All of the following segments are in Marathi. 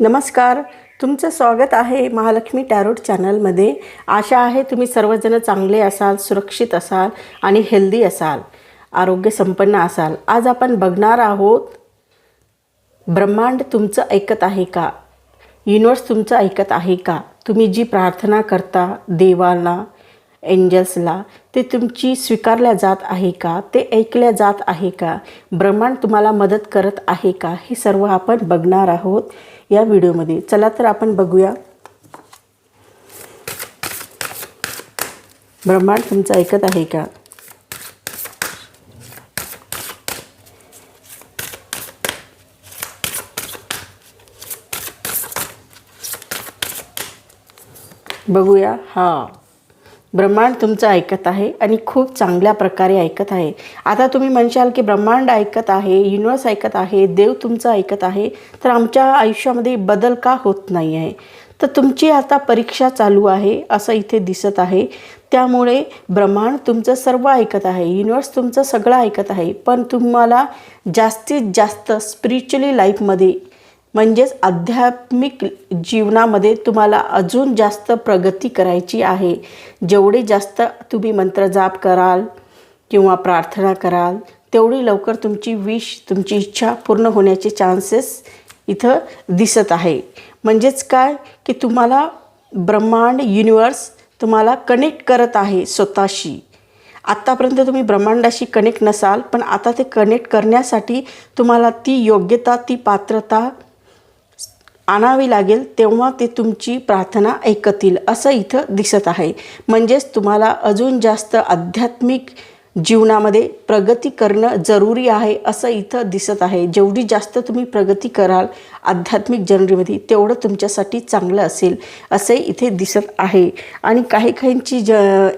नमस्कार, तुमचं स्वागत आहे महालक्ष्मी टॅरोट चॅनलमध्ये। आशा आहे तुम्ही सर्वजण चांगले असाल, सुरक्षित असाल आणि हेल्दी असाल, आरोग्य संपन्न असाल। आज आपण बघणार आहोत ब्रह्मांड तुमचं ऐकत आहे का, युनिवर्स तुमचं ऐकत आहे का, तुम्ही जी प्रार्थना करता देवाला, एंजल्सला, ते तुमची स्वीकारल्या जात आहे का, ते ऐकल्या जात आहे का, ब्रह्मांड तुम्हाला मदत करत आहे का, हे सर्व आपण बघणार आहोत या व्हिडिओमध्ये। चला तर आपण बघूया ब्रह्मांड तुमचं ऐकत आहे का। बघूया, ब्रह्मांड तुमचं ऐकत आहे आणि खूप चांगल्या प्रकारे ऐकत आहे। आता तुम्ही म्हणशाल की ब्रह्मांड ऐकत आहे, युनिवर्स ऐकत आहे, देव तुमचं ऐकत आहे, तर आमच्या आयुष्यामध्ये बदल का होत नाही आहे? तर तुमची आता परीक्षा चालू आहे असं इथे दिसत आहे। त्यामुळे ब्रह्मांड तुमचं सर्व ऐकत आहे, युनिवर्स तुमचं सगळं ऐकत आहे, पण तुम्हाला जास्तीत जास्त स्पिरिच्युअली लाईफमध्ये म्हणजेच आध्यात्मिक जीवनामध्ये तुम्हाला अजून जास्त प्रगती करायची आहे। जेवढे जास्त तुम्ही मंत्र जाप कराल किंवा प्रार्थना कराल, तेवढी लवकर तुमची विश, तुमची इच्छा पूर्ण होण्याचे चान्सेस इथं दिसत आहे। म्हणजेच काय की तुम्हाला ब्रह्मांड, युनिवर्स तुम्हाला कनेक्ट करत आहे स्वतःशी। आत्तापर्यंत तुम्ही ब्रह्मांडाशी कनेक्ट नसाल, पण आता ते कनेक्ट करण्यासाठी तुम्हाला ती योग्यता, ती पात्रता आणावी लागेल, तेव्हा ते तुमची प्रार्थना ऐकतील असं इथं दिसत आहे। म्हणजेच तुम्हाला अजून जास्त आध्यात्मिक जीवनामध्ये प्रगती करणं जरुरी आहे असं इथं दिसत आहे। जेवढी जास्त तुम्ही प्रगती कराल आध्यात्मिक जर्नीमध्ये, तेवढं तुमच्यासाठी चांगलं असेल असे इथे दिसत आहे। आणि काहींची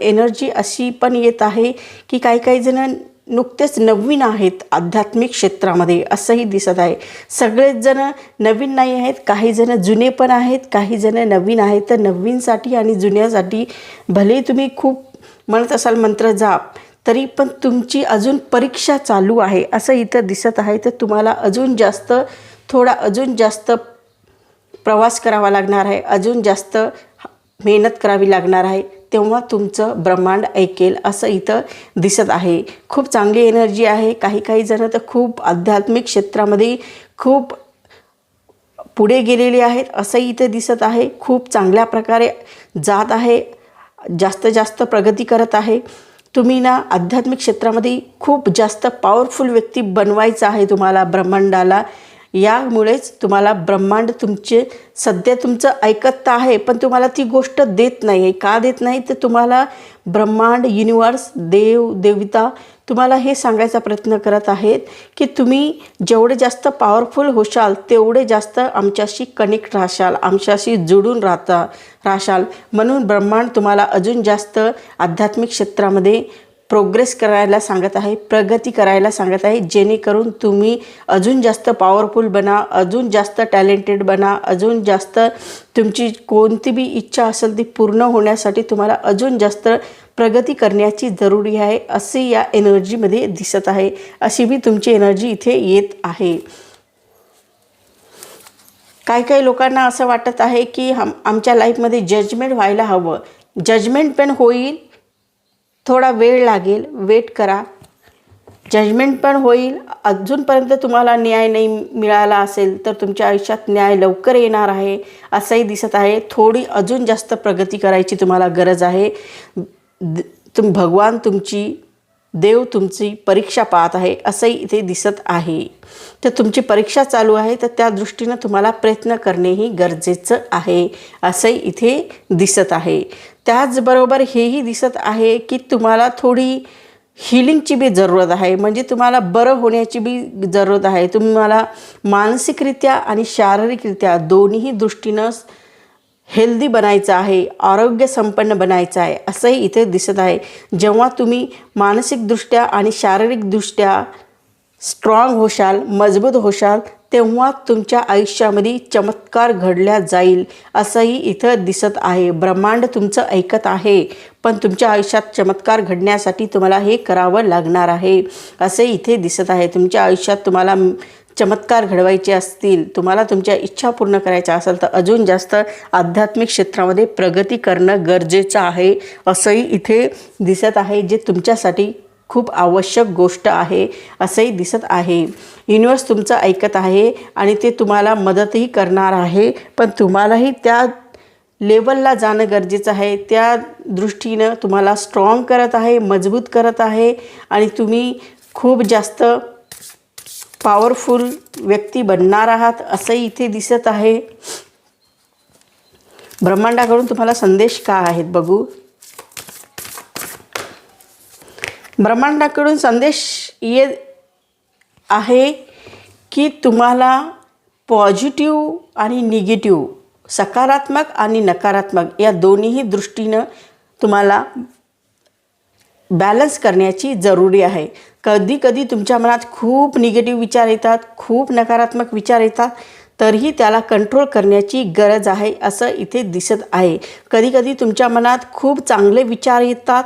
एनर्जी अशी पण येत आहे की काही जण नुकतेच नवीन आहेत आध्यात्मिक क्षेत्रामध्ये असंही दिसत आहे। सगळेच जण नवीन नाही आहेत, काही जण जुने पण आहेत, काही जण नवीन आहेत। तर नवीनसाठी आणि जुन्यासाठी भले तुम्ही खूप म्हणत असाल मंत्र जाप, तरी पण तुमची अजून परीक्षा चालू आहे असं इथं दिसत आहे। तर तुम्हाला अजून जास्त प्रवास करावा लागणार आहे, अजून जास्त मेहनत करावी लागणार आहे, तेव्हा तुमचं ब्रह्मांड ऐकेल असं इथं दिसत आहे। खूप चांगली एनर्जी आहे। काही जण तर खूप आध्यात्मिक क्षेत्रामध्ये खूप पुढे गेलेले आहेत असंही इथं दिसत आहे। खूप चांगल्या प्रकारे जात आहे, जास्त प्रगती करत आहे। तुम्ही ना आध्यात्मिक क्षेत्रामध्ये खूप जास्त पॉवरफुल व्यक्ती बनवायचं आहे तुम्हाला ब्रह्मांडाला। यामुळेच तुम्हाला ब्रह्मांड सध्या तुमचं ऐकत आहे, पण तुम्हाला ती गोष्ट देत नाही आहे। का देत नाही? तर तुम्हाला ब्रह्मांड, युनिवर्स, देव, देवता तुम्हाला हे सांगायचा प्रयत्न करत आहेत की तुम्ही जेवढे जास्त पॉवरफुल होशाल, तेवढे जास्त आमच्याशी कनेक्ट राहशाल, आमच्याशी जुडून राहशाल। म्हणून ब्रह्मांड तुम्हाला अजून जास्त आध्यात्मिक क्षेत्रामध्ये प्रोग्रेस करायला सांगत आहे, प्रगती करायला सांगत आहे, जेणेकरून तुम्ही अजून जास्त पॉवरफुल बना, अजून जास्त टॅलेंटेड बना, अजून जास्त तुमची कोणती बी इच्छा असेल ती पूर्ण होण्यासाठी तुम्हाला अजून जास्त प्रगती करण्याची जरुरी आहे असे या एनर्जीमध्ये दिसत आहे। अशी बी तुमची एनर्जी इथे येत आहे। काही लोकांना असं वाटत आहे की आमच्या लाईफमध्ये जजमेंट व्हायला हवं। जजमेंट पण होईल, थोडा वेळ लागेल, वेट करा, जजमेंट पण होईल। अजूनपर्यंत तुम्हाला न्याय नाही मिळाला असेल तर तुमच्या आयुष्यात न्याय लवकर येणार आहे असंही दिसत आहे। थोडी अजून जास्त प्रगती करायची तुम्हाला गरज आहे। भगवान तुमची, देव तुमची परीक्षा पाहत आहे असंही इथे दिसत आहे। तर तुमची परीक्षा चालू आहे, तर त्या दृष्टीनं तुम्हाला प्रयत्न करणेही गरजेचं आहे असंही इथे दिसत आहे। त्याचबरोबर हेही दिसत आहे की तुम्हाला थोडी हिलिंगची बी जरूरत आहे, म्हणजे तुम्हाला बरं होण्याची बी जरूरत आहे। तुम्हाला मानसिकरित्या आणि शारीरिकरित्या दोन्ही दृष्टीनं हेल्दी बनायचं आहे, आरोग्य संपन्न बनायचं आहे असंही इथे दिसत आहे। जेव्हा तुम्ही मानसिकदृष्ट्या आणि शारीरिकदृष्ट्या स्ट्रॉंग होशाल, मजबूत होशाल, तेव्हा तुमच्या आयुष्यामध्ये चमत्कार घडल्या जाईल असंही इथं दिसत आहे। ब्रह्मांड तुमचं ऐकत आहे, पण तुमच्या आयुष्यात चमत्कार घडण्यासाठी तुम्हाला हे करावं लागणार आहे असे इथे दिसत आहे। तुमच्या आयुष्यात तुम्हाला चमत्कार घडवायचे असतील, तुम्हाला तुमच्या इच्छा पूर्ण करायच्या असेल तर अजून जास्त आध्यात्मिक क्षेत्रामध्ये प्रगती करणं गरजेचं आहे असंही इथे दिसत आहे, जे तुमच्यासाठी खूप आवश्यक गोष्ट आहे असंही दिसत आहे. युनिवर्स तुमचं ऐकत आहे आणि ते तुम्हाला मदतही करणार आहे, पण तुम्हालाही त्या लेवलला जाणं गरजेचं आहे. त्या दृष्टीनं तुम्हाला स्ट्रॉंग करत आहे, मजबूत करत आहे आणि तुम्ही खूप जास्त पॉवरफुल व्यक्ती बनणार आहात असंही इथे दिसत आहे. ब्रह्मांडाकडून तुम्हाला संदेश काय आहेत बघू. ब्रह्मांडाकडून संदेश येत आहे की तुम्हाला पॉझिटिव्ह आणि निगेटिव्ह, सकारात्मक आणि नकारात्मक या दोन्हीही दृष्टीनं तुम्हाला बॅलन्स करण्याची जरुरी आहे. कधी कधी तुमच्या मनात खूप निगेटिव्ह विचार येतात, खूप नकारात्मक विचार येतात, तरीही त्याला कंट्रोल करण्याची गरज आहे असं इथे दिसत आहे. कधी कधी तुमच्या मनात खूप चांगले विचार येतात,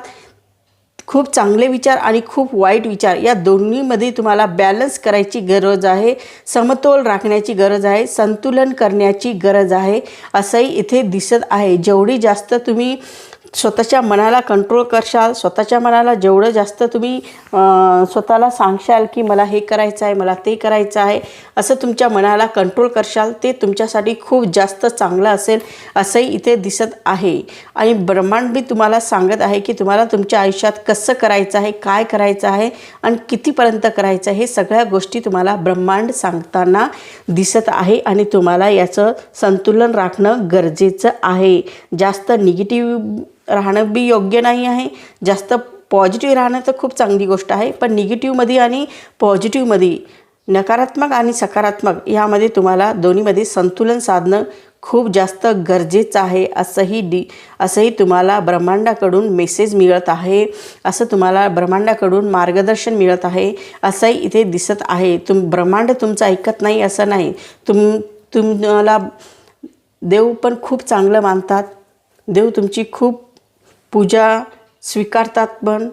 खूप चांगले विचार आणि खूप वाईट विचार या दोन्हीमध्ये तुम्हाला बॅलन्स करायची गरज आहे, समतोल राखण्याची गरज आहे, संतुलन करण्याची गरज आहे असंही इथे दिसत आहे. जेवढी जास्त तुम्ही स्वतःच्या मनाला कंट्रोल करशाल, स्वतःच्या मनाला जेवढं जास्त तुम्ही स्वतःला सांगशाल की मला हे करायचं आहे, मला ते करायचं आहे, असं तुमच्या मनाला कंट्रोल करशाल, ते तुमच्यासाठी खूप जास्त चांगलं असेल असंही इथे दिसत आहे. आणि ब्रह्मांड बी तुम्हाला सांगत आहे की तुम्हाला तुमच्या आयुष्यात कसं करायचं आहे, काय करायचं आहे आणि कितीपर्यंत करायचं आहे, हे सगळ्या गोष्टी तुम्हाला ब्रह्मांड सांगताना दिसत आहे आणि तुम्हाला याचं संतुलन राखणं गरजेचं आहे. जास्त निगेटिव्ह राहणं बी योग्य नाही आहे, जास्त पॉझिटिव्ह राहणं तर खूप चांगली गोष्ट आहे, पण निगेटिव्हमध्ये आणि पॉझिटिव्हमध्ये, नकारात्मक आणि सकारात्मक यामध्ये तुम्हाला दोन्हीमध्ये संतुलन साधणं खूप जास्त गरजेचं आहे असंही तुम्हाला ब्रह्मांडाकडून मेसेज मिळत आहे, असं तुम्हाला ब्रह्मांडाकडून मार्गदर्शन मिळत आहे असंही इथे दिसत आहे. ब्रह्मांड तुमचं ऐकत नाही असं नाही, तुम्हाला देव पण खूप चांगलं मानतात, देव तुमची खूप पूजा स्वीकारतात, पण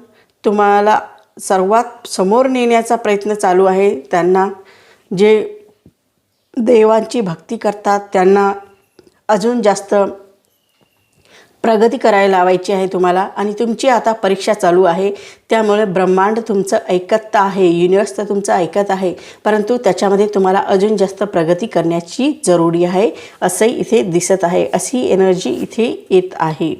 तुम्हाला सर्वात समोर नेण्याचा प्रयत्न चालू आहे. त्यांना जे देवांची भक्ती करतात त्यांना अजून जास्त प्रगती करायला लावायची आहे तुम्हाला. आणि तुमची आता परीक्षा चालू आहे, त्यामुळे ब्रह्मांड तुमचं ऐकत आहे, युनिवर्स तर तुमचं ऐकत आहे, परंतु त्याच्यामध्ये तुम्हाला अजून जास्त प्रगती करण्याची जरुरी आहे असंही इथे दिसत आहे. अशी एनर्जी इथे येत आहे.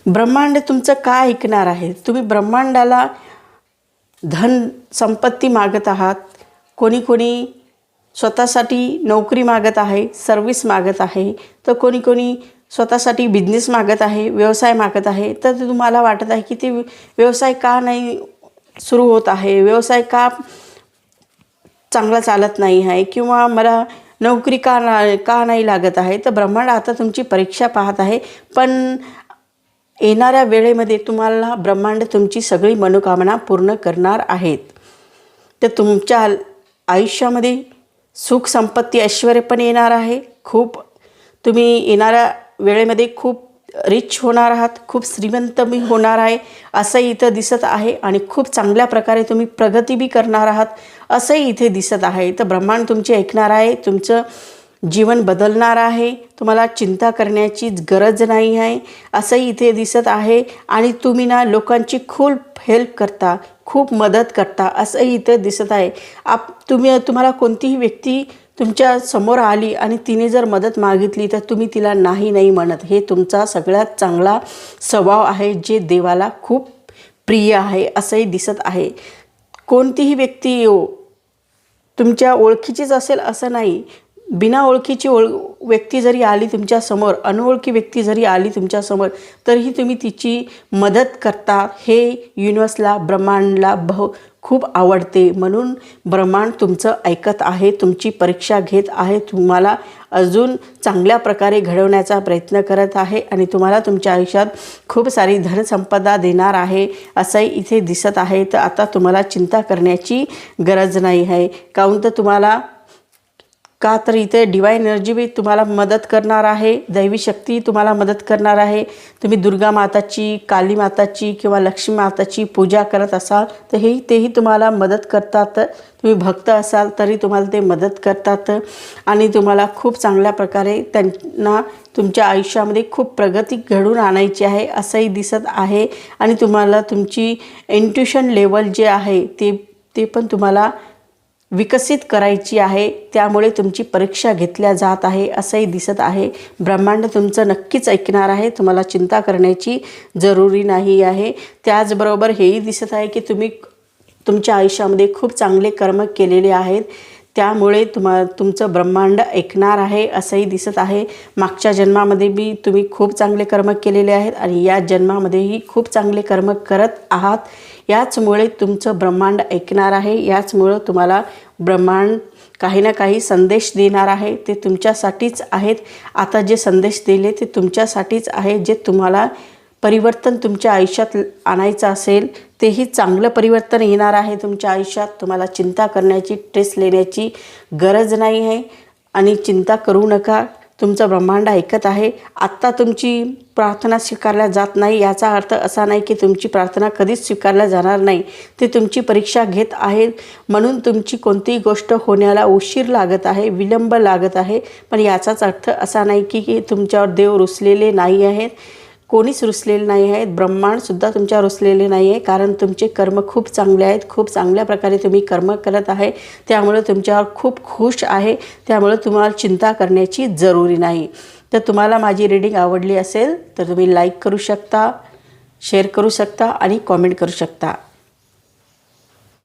ब्रह्मांड तुमचं काय ऐकणार आहे. तुम्ही ब्रह्मांडाला धन संपत्ती मागत आहात, कोणी कोणी स्वतःसाठी नोकरी मागत आहे, सर्विस मागत आहे, तर कोणी कोणी स्वतःसाठी बिझनेस मागत आहे, व्यवसाय मागत आहे. तर तुम्हाला वाटत आहे की ते व्यवसाय का नाही सुरू होत आहे, व्यवसाय का चांगला चालत नाही आहे, किंवा मला नोकरी का नाही लागत आहे. तर ब्रह्मांड आता तुमची परीक्षा पाहत आहे, पण येणाऱ्या वेळेमध्ये तुम्हाला ब्रह्मांड तुमची सगळी मनोकामना पूर्ण करणार आहेत. तर तुमच्या आयुष्यामध्ये सुख संपत्ती ऐश्वर्य पण येणार आहे. खूप तुम्ही येणाऱ्या वेळेमध्ये खूप रिच होणार आहात, खूप श्रीमंत बी होणार आहे असंही इथं दिसत आहे. आणि खूप चांगल्या प्रकारे तुम्ही प्रगती बी करणार आहात असंही इथे दिसत आहे. तर ब्रह्मांड तुमचे ऐकणार आहे, तुमचं जीवन बदलणार आहे, तुम्हाला चिंता करण्याची गरज नाही आहे असंही इथे दिसत आहे. आणि तुम्ही ना लोकांची खूप हेल्प करता, खूप मदत करता असंही इथे दिसत आहे. तुम्हाला कोणतीही व्यक्ती तुमच्या समोर आली आणि तिने जर मदत मागितली तर तुम्ही तिला नाही म्हणत. हे तुमचा सगळ्यात चांगला स्वभाव आहे, जे देवाला खूप प्रिय आहे असंही दिसत आहे. कोणतीही व्यक्ती तुमच्या ओळखीचीच असेल असं नाही, बिना ओळखीची व्यक्ती जरी आली तुमच्यासमोर, अनोळखी व्यक्ती जरी आली तुमच्यासमोर, तरीही तुम्ही तिची मदत करता. हे युनिवर्सला, ब्रह्मांडला खूप आवडते. म्हणून ब्रह्मांड तुमचं ऐकत आहे, तुमची परीक्षा घेत आहे, तुम्हाला अजून चांगल्या प्रकारे घडवण्याचा प्रयत्न करत आहे आणि तुम्हाला तुमच्या आयुष्यात खूप सारी धनसंपदा देणार आहे असंही इथे दिसत आहे. तर आता तुम्हाला चिंता करण्याची गरज नाही आहे, काहून तर तुम्हाला का तर इथे डिवाइन एनर्जी बी तुम्हाला मदत करणार आहे, दैवी शक्ती तुम्हाला मदत करणार आहे. तुम्ही दुर्गा माताची, काली माताची किंवा लक्ष्मी माताची पूजा करत असाल तर तेही तुम्हाला मदत करतात. तुम्ही भक्त असाल तरी तुम्हाला ते मदत करतात आणि तुम्हाला खूप चांगल्या प्रकारे त्यांना तुमच्या आयुष्यामध्ये खूप प्रगती घडवून आणायची आहे असंही दिसत आहे. आणि तुम्हाला तुमची इंट्युशन लेवल जे आहे ते पण तुम्हाला विकसित करायची आहे. त्यामुळे तुमची परीक्षा घेतल्या जात आहे असंही दिसत आहे. ब्रह्मांड तुमचं नक्कीच ऐकणार आहे, तुम्हाला चिंता करण्याची जरुरी नाही आहे. त्याचबरोबर हेही दिसत आहे की तुम्ही तुमच्या आयुष्यामध्ये खूप चांगले कर्म केलेले आहेत, त्यामुळे तुमचं ब्रह्मांड ऐकणार आहे असंही दिसत आहे. मागच्या जन्मामध्ये बी तुम्ही खूप चांगले कर्म केलेले आहेत आणि या जन्मामध्येही खूप चांगले कर्म करत आहात. याचमुळे तुमचं ब्रह्मांड ऐकणार आहे. याचमुळं तुम्हाला ब्रह्मांड काही ना काही संदेश देणार आहे. ते तुमच्यासाठीच आहेत. आता जे संदेश दिले ते तुमच्यासाठीच आहे. जे तुम्हाला परिवर्तन तुमच्या आयुष्यात आणायचं असेल तेही चांगलं परिवर्तन येणार आहे तुमच्या आयुष्यात. तुम्हाला चिंता करण्याची, स्ट्रेस लेण्याची गरज नाही आहे आणि चिंता करू नका. तुमचं ब्रह्मांड ऐकत आहे. आत्ता तुमची प्रार्थना स्वीकारल्या जात नाही याचा अर्थ असा नाही की तुमची प्रार्थना कधीच स्वीकारल्या जाणार नाही. ते तुमची परीक्षा घेत आहेत म्हणून तुमची कोणतीही गोष्ट होण्याला उशीर लागत आहे, विलंब लागत आहे. पण याचाच अर्थ असा नाही की तुमच्यावर देव रुसलेले नाही आहेत. कोणीच रुसलेले नाही आहेत. ब्रह्मांडसुद्धा तुमच्यावर रुसलेले नाही आहे, कारण तुमचे कर्म खूप चांगले आहेत. खूप चांगल्या प्रकारे तुम्ही कर्म करत आहे, त्यामुळे तुमच्यावर खूप खुश आहे. त्यामुळे तुम्हाला चिंता करण्याची जरुरी नाही. तर तुम्हाला माझी रीडिंग आवडली असेल तर तुम्ही लाईक करू शकता, शेअर करू शकता आणि कॉमेंट करू शकता.